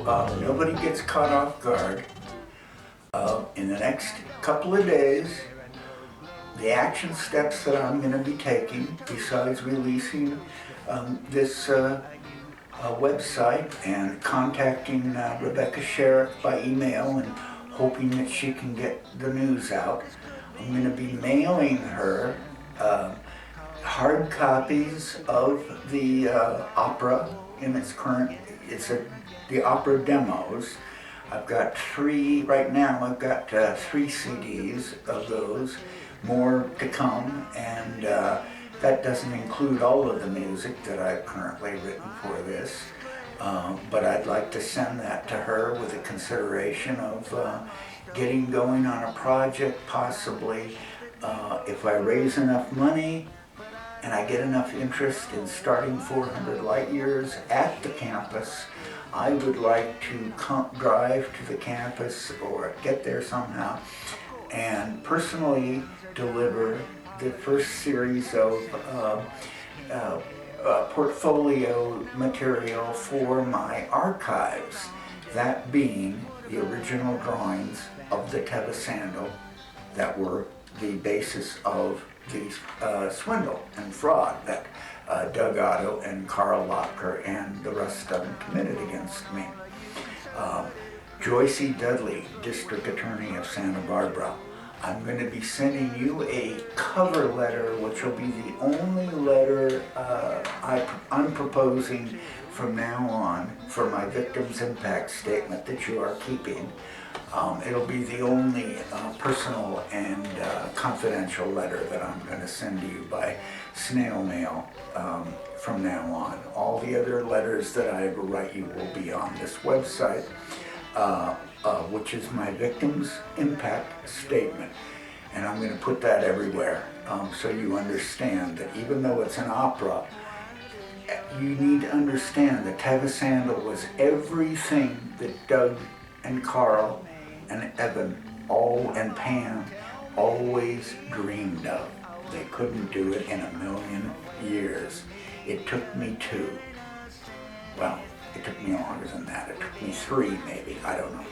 so nobody gets caught off guard, in the next couple of days, the action steps that I'm going to be taking, besides releasing this website and contacting Rebecca Sherrick by email and hoping that she can get the news out, I'm going to be mailing her hard copies of the opera in its current, the opera demos. I've got three, right now I've got 3 CDs of those, more to come, and that doesn't include all of the music that I've currently written for this. But I'd like to send that to her with a consideration of getting going on a project, possibly if I raise enough money and I get enough interest in starting 400 Light Years at the campus. I would like to drive to the campus or get there somehow and personally deliver the first series of portfolio material for my archives, that being the original drawings of the Teva Sandal that were the basis of the swindle and fraud that Doug Otto and Carl Locker and the rest of them committed against me. Joyce E. Dudley, District Attorney of Santa Barbara, I'm going to be sending you a cover letter, which will be the only letter I'm proposing from now on for my Victims Impact Statement that you are keeping. It'll be the only personal and confidential letter that I'm going to send to you by snail mail from now on. All the other letters that I ever write you will be on this website, which is my Victims Impact Statement. And I'm going to put that everywhere so you understand that even though it's an opera, you need to understand that Teva Sandal was everything that Doug and Carl and Evan and Pam always dreamed of. They couldn't do it in a million years. It took me 2. Well, it took me longer than that. It took me 3 maybe, I don't know.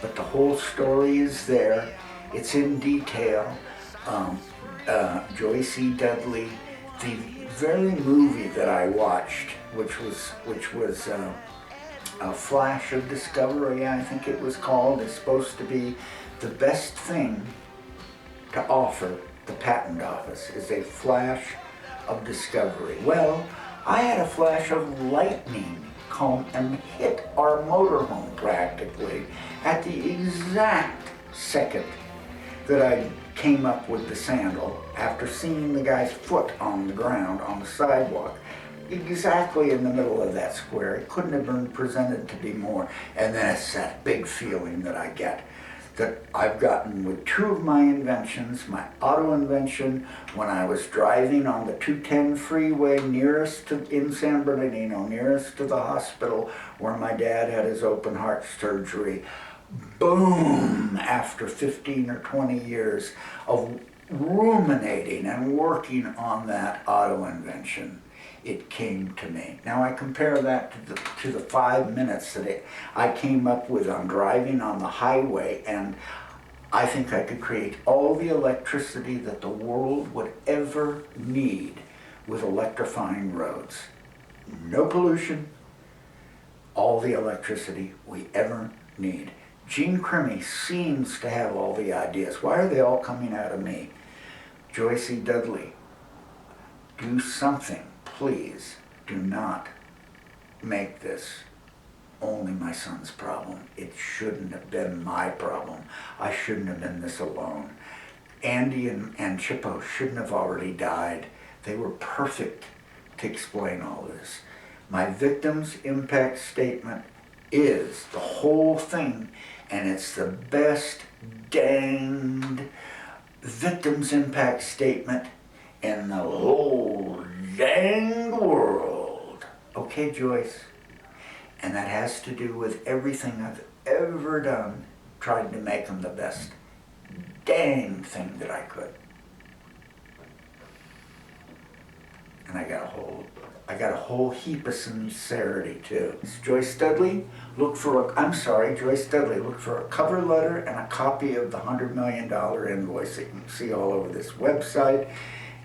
But the whole story is there. It's in detail. Joyce E. Dudley, the very movie that I watched, which was A Flash of Discovery, I think it was called, is supposed to be the best thing to offer the patent office, is a flash of discovery. Well, I had a flash of lightning come and hit our motorhome practically at the exact second that I came up with the sandal after seeing the guy's foot on the ground on the sidewalk. Exactly in the middle of that square. It couldn't have been presented to be more. And then it's that big feeling that I get, that I've gotten with 2 of my inventions, my auto invention when I was driving on the 210 freeway nearest to, in San Bernardino, nearest to the hospital where my dad had his open heart surgery. Boom! After 15 or 20 years of ruminating and working on that auto invention, it came to me. Now I compare that to the 5 minutes that I came up with on driving on the highway, and I think I could create all the electricity that the world would ever need with electrifying roads. No pollution, all the electricity we ever need. Gene Crimmy seems to have all the ideas. Why are they all coming out of me? Joyce E. Dudley, do something. Please do not make this only my son's problem. It shouldn't have been my problem. I shouldn't have been this alone. Andy and Chippo shouldn't have already died. They were perfect to explain all this. My Victims Impact Statement is the whole thing, and it's the best danged Victims Impact Statement in the whole dang world. Okay, Joyce? And that has to do with everything I've ever done, tried to make them the best dang thing that I could. And I got a hold I got a whole heap of sincerity too. It's Joyce Dudley. Joyce Dudley. Look for a cover letter and a copy of the $100 million invoice that you can see all over this website,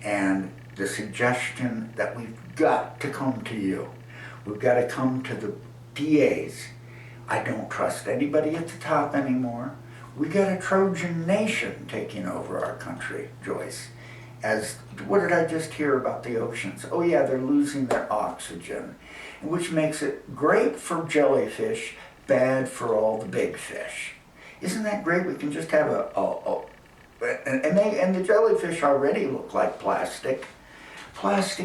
and the suggestion that we've got to come to you. We've got to come to the DAs. I don't trust anybody at the top anymore. We got a Trojan nation taking over our country, Joyce. What did I just hear about the oceans? Oh yeah, they're losing their oxygen, which makes it great for jellyfish, bad for all the big fish. Isn't that great? We can just have and the jellyfish already look like plastic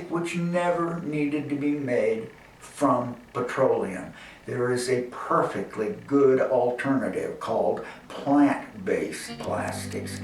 which never needed to be made from petroleum. There is a perfectly good alternative called plant-based plastics.